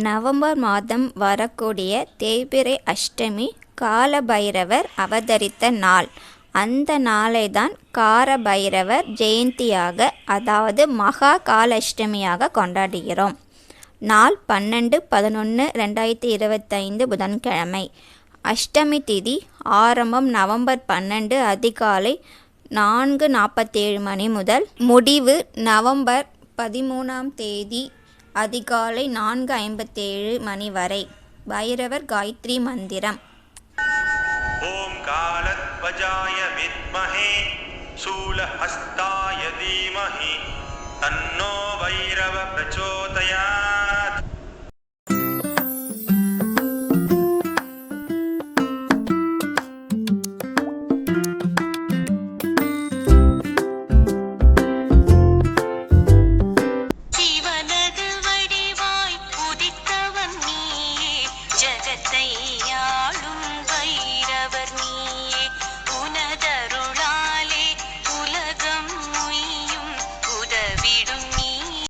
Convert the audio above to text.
November மாதம் வரக்கூடிய தேய்பிறை அஷ்டமி கால பைரவர் அவதரித்த நாள். அந்த நாளை தான் கார பைரவர் ஜெயந்தியாக, அதாவது மகா காலஷ்டமியாக கொண்டாடுகிறோம். நாள் 12/11/2025 புதன்கிழமை. அஷ்டமி திதி ஆரம்பம் நவம்பர் 12 அதிகாலை 4:47 மணி முதல், முடிவு நவம்பர் 13ஆம் தேதி அதிகாலை 4:57 மணி வரை. பைரவர் காயத்ரி மந்திரம். ஓம் காலத்வஜாய வித்மஹே சூலஹஸ்தாய தீமஹி தன்னோ பைரவ பிரச்சோதயாத்.